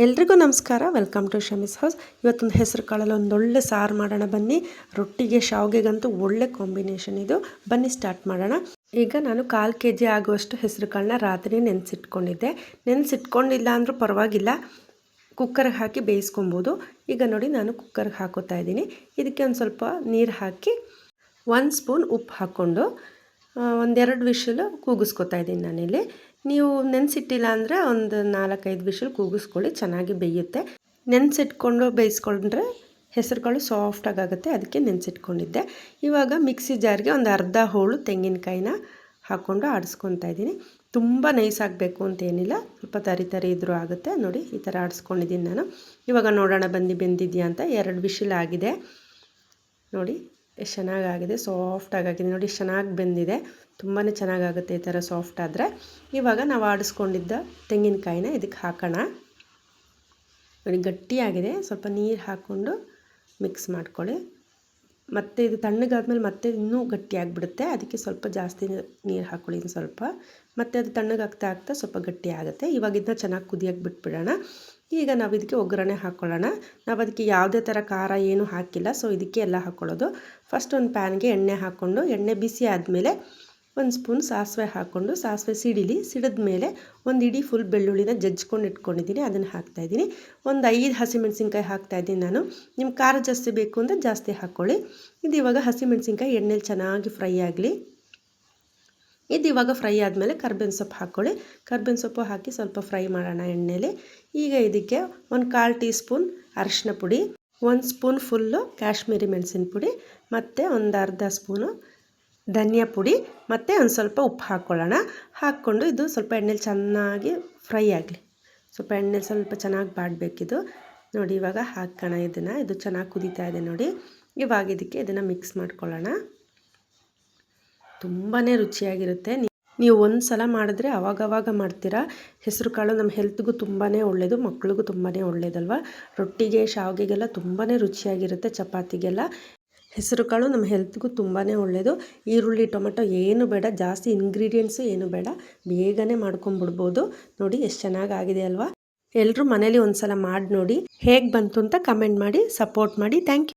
ಎಲ್ರಿಗೂ ನಮಸ್ಕಾರ. Welcome to Shami's house. ಇವತ್ತೊಂದು ಹೆಸರು ಕಾಳಲ್ಲಿ ಒಂದೊಳ್ಳೆ ಸಾರು ಮಾಡೋಣ ಬನ್ನಿ. ರೊಟ್ಟಿಗೆ ಶಾವಿಗೆಗಂತೂ ಒಳ್ಳೆ ಕಾಂಬಿನೇಷನ್ ಇದು. ಬನ್ನಿ ಸ್ಟಾರ್ಟ್ ಮಾಡೋಣ. ಈಗ ನಾನು 1/4 kg ಆಗುವಷ್ಟು ಹೆಸರು ಕಾಳನ್ನ ರಾತ್ರಿ ನೆನೆಸಿಟ್ಕೊಂಡಿದ್ದೆ. ನೆನೆಸಿಟ್ಕೊಂಡಿಲ್ಲ ಅಂದರೂ ಪರವಾಗಿಲ್ಲ, ಕುಕ್ಕರ್ಗೆ ಹಾಕಿ ಬೇಯಿಸ್ಕೊಬೋದು. ಈಗ ನೋಡಿ ನಾನು ಕುಕ್ಕರ್ಗೆ ಹಾಕೋತಾ ಇದ್ದೀನಿ. ಇದಕ್ಕೆ ಒಂದು ಸ್ವಲ್ಪ ನೀರು ಹಾಕಿ 1 ಸ್ಪೂನ್ ಉಪ್ಪು ಹಾಕ್ಕೊಂಡು 1-2 ವಿಷಲು ಕೂಗಿಸ್ಕೊತಾ ಇದ್ದೀನಿ ನಾನಿಲ್ಲಿ. ನೀವು ನೆನೆಸಿಟ್ಟಿಲ್ಲ ಅಂದರೆ ಒಂದು 4-5 ವಿಷಲ್ ಕೂಗಿಸ್ಕೊಳ್ಳಿ, ಚೆನ್ನಾಗಿ ಬೇಯುತ್ತೆ. ನೆನೆಸಿಟ್ಕೊಂಡು ಬೇಯಿಸ್ಕೊಂಡ್ರೆ ಹೆಸರು ಕಾಳು ಸಾಫ್ಟಾಗಿ ಆಗುತ್ತೆ, ಅದಕ್ಕೆ ನೆನೆಸಿಟ್ಕೊಂಡಿದ್ದೆ. ಇವಾಗ ಮಿಕ್ಸಿ ಜಾರ್ಗೆ ಒಂದು ಅರ್ಧ ಹೋಳು ತೆಂಗಿನಕಾಯಿನ ಹಾಕ್ಕೊಂಡು ಆಡಿಸ್ಕೊತಾ ಇದ್ದೀನಿ. ತುಂಬ ನೈಸ್ ಆಗಬೇಕು ಅಂತೇನಿಲ್ಲ, ಸ್ವಲ್ಪ ತರಿ ಇದ್ರೂ ಆಗುತ್ತೆ. ನೋಡಿ ಈ ಥರ ಆಡಿಸ್ಕೊಂಡಿದ್ದೀನಿ ನಾನು. ಇವಾಗ ನೋಡೋಣ ಬೆಂದಿದೆಯಾ ಅಂತ. 2 ವಿಷಲ್ ಆಗಿದೆ ನೋಡಿ, ಎಷ್ಟು ಚೆನ್ನಾಗಾಗಿದೆ, ಸಾಫ್ಟಾಗಿದೆ ನೋಡಿ, ಚೆನ್ನಾಗಿ ಬೆಂದಿದೆ. ತುಂಬಾ ಚೆನ್ನಾಗಾಗುತ್ತೆ ಈ ಥರ ಸಾಫ್ಟ್ ಆದರೆ. ಇವಾಗ ನಾವು ಆಡಿಸ್ಕೊಂಡಿದ್ದ ತೆಂಗಿನಕಾಯಿನ ಇದಕ್ಕೆ ಹಾಕೋಣ. ನೋಡಿ ಗಟ್ಟಿಯಾಗಿದೆ, ಸ್ವಲ್ಪ ನೀರು ಹಾಕ್ಕೊಂಡು ಮಿಕ್ಸ್ ಮಾಡ್ಕೊಳ್ಳಿ. ಮತ್ತು ಇದು ತಣ್ಣಗಾದ್ಮೇಲೆ ಮತ್ತೆ ಇನ್ನೂ ಗಟ್ಟಿಯಾಗಿಬಿಡುತ್ತೆ, ಅದಕ್ಕೆ ಸ್ವಲ್ಪ ಜಾಸ್ತಿ ನೀರು ಹಾಕ್ಕೊಳ್ಳಿ ಸ್ವಲ್ಪ. ಮತ್ತು ಅದು ತಣ್ಣಗಾಗ್ತಾ ಸ್ವಲ್ಪ ಗಟ್ಟಿ ಆಗುತ್ತೆ. ಇವಾಗ ಇದನ್ನ ಚೆನ್ನಾಗಿ ಕುದಿಯೋಕ್ಕೆ ಬಿಟ್ಬಿಡೋಣ. ಈಗ ನಾವು ಇದಕ್ಕೆ ಒಗ್ಗರಣೆ ಹಾಕ್ಕೊಳ್ಳೋಣ. ನಾವು ಅದಕ್ಕೆ ಯಾವುದೇ ಥರ ಖಾರ ಏನೂ ಹಾಕಿಲ್ಲ, ಸೊ ಇದಕ್ಕೆ ಎಲ್ಲ ಹಾಕ್ಕೊಳ್ಳೋದು. ಫಸ್ಟ್ ಒಂದು ಪ್ಯಾನ್ಗೆ ಎಣ್ಣೆ ಹಾಕ್ಕೊಂಡು, ಎಣ್ಣೆ ಬಿಸಿ ಆದಮೇಲೆ 1 ಸ್ಪೂನ್ ಸಾಸಿವೆ ಹಾಕ್ಕೊಂಡು, ಸಾಸಿವೆ ಸಿಡಿದ ಮೇಲೆ ಒಂದು ಇಡೀ ಫುಲ್ ಬೆಳ್ಳುಳ್ಳಿನ ಜಜ್ಕೊಂಡು ಇಟ್ಕೊಂಡಿದ್ದೀನಿ, ಅದನ್ನು ಹಾಕ್ತಾಯಿದ್ದೀನಿ. ಒಂದು 5 ಹಸಿಮೆಣಸಿನ್ಕಾಯಿ ಹಾಕ್ತಾಯಿದ್ದೀನಿ ನಾನು. ನಿಮ್ಮ ಖಾರ ಜಾಸ್ತಿ ಬೇಕು ಅಂದರೆ ಜಾಸ್ತಿ ಹಾಕ್ಕೊಳ್ಳಿ. ಇದು ಇವಾಗ ಹಸಿಮೆಣಸಿನ್ಕಾಯಿ ಎಣ್ಣೆಲಿ ಚೆನ್ನಾಗಿ ಫ್ರೈ ಆಗಲಿ. ಇದು ಇವಾಗ ಫ್ರೈ ಆದಮೇಲೆ ಕರ್ಬೇವಿನ ಸೊಪ್ಪು ಹಾಕ್ಕೊಳ್ಳಿ. ಕರ್ಬೇವಿನ ಸೊಪ್ಪು ಹಾಕಿ ಸ್ವಲ್ಪ ಫ್ರೈ ಮಾಡೋಣ ಎಣ್ಣೆಲಿ. ಈಗ ಇದಕ್ಕೆ 1/4 ಟೀ ಸ್ಪೂನ್ ಅರಿಶಿನ ಪುಡಿ, 1 ಸ್ಪೂನ್ ಫುಲ್ಲು ಕಾಶ್ಮೀರಿ ಮೆಣಸಿನ ಪುಡಿ, ಮತ್ತು ಒಂದು ಅರ್ಧ ಸ್ಪೂನು ಧನಿಯಾ ಪುಡಿ, ಮತ್ತು ಒಂದು ಸ್ವಲ್ಪ ಉಪ್ಪು ಹಾಕ್ಕೊಳ್ಳೋಣ. ಹಾಕ್ಕೊಂಡು ಇದು ಸ್ವಲ್ಪ ಎಣ್ಣೆಲಿ ಚೆನ್ನಾಗಿ ಫ್ರೈ ಆಗಲಿ. ಸ್ವಲ್ಪ ಎಣ್ಣೆಲಿ ಸ್ವಲ್ಪ ಚೆನ್ನಾಗಿ ಬಾಡಬೇಕಿದು. ನೋಡಿ ಇವಾಗ ಹಾಕೋಣ ಇದನ್ನು. ಇದು ಚೆನ್ನಾಗಿ ಕುದೀತಾ ಇದೆ ನೋಡಿ. ಇವಾಗ ಇದಕ್ಕೆ ಇದನ್ನು ಮಿಕ್ಸ್ ಮಾಡ್ಕೊಳ್ಳೋಣ. ತುಂಬಾ ರುಚಿಯಾಗಿರುತ್ತೆ. ನೀವು ಒಂದು ಸಲ ಮಾಡಿದ್ರೆ ಅವಾಗವಾಗ ಮಾಡ್ತೀರಾ. ಹೆಸರು ಕಾಳು ನಮ್ಮ ಹೆಲ್ತ್ಗೂ ತುಂಬಾ ಒಳ್ಳೆಯದು, ಮಕ್ಳಿಗೂ ತುಂಬಾ ಒಳ್ಳೆಯದಲ್ವ. ರೊಟ್ಟಿಗೆ ಶಾವಿಗೆಗೆಲ್ಲ ತುಂಬಾ ರುಚಿಯಾಗಿರುತ್ತೆ, ಚಪಾತಿಗೆಲ್ಲ. ಹೆಸರು ಕಾಳು ನಮ್ಮ ಹೆಲ್ತ್ಗೂ ತುಂಬಾ ಒಳ್ಳೆಯದು. ಈರುಳ್ಳಿ ಟೊಮೆಟೊ ಏನು ಬೇಡ, ಜಾಸ್ತಿ ಇಂಗ್ರೀಡಿಯೆಂಟ್ಸು ಏನು ಬೇಡ, ಬೇಗನೆ ಮಾಡ್ಕೊಂಬಿಡ್ಬೋದು. ನೋಡಿ ಎಷ್ಟು ಚೆನ್ನಾಗಾಗಿದೆ ಅಲ್ವಾ. ಎಲ್ಲರೂ ಮನೇಲಿ ಒಂದು ಸಲ ಮಾಡಿ ನೋಡಿ, ಹೇಗೆ ಬಂತು ಅಂತ ಕಮೆಂಟ್ ಮಾಡಿ ಸಪೋರ್ಟ್ ಮಾಡಿ. Thank you.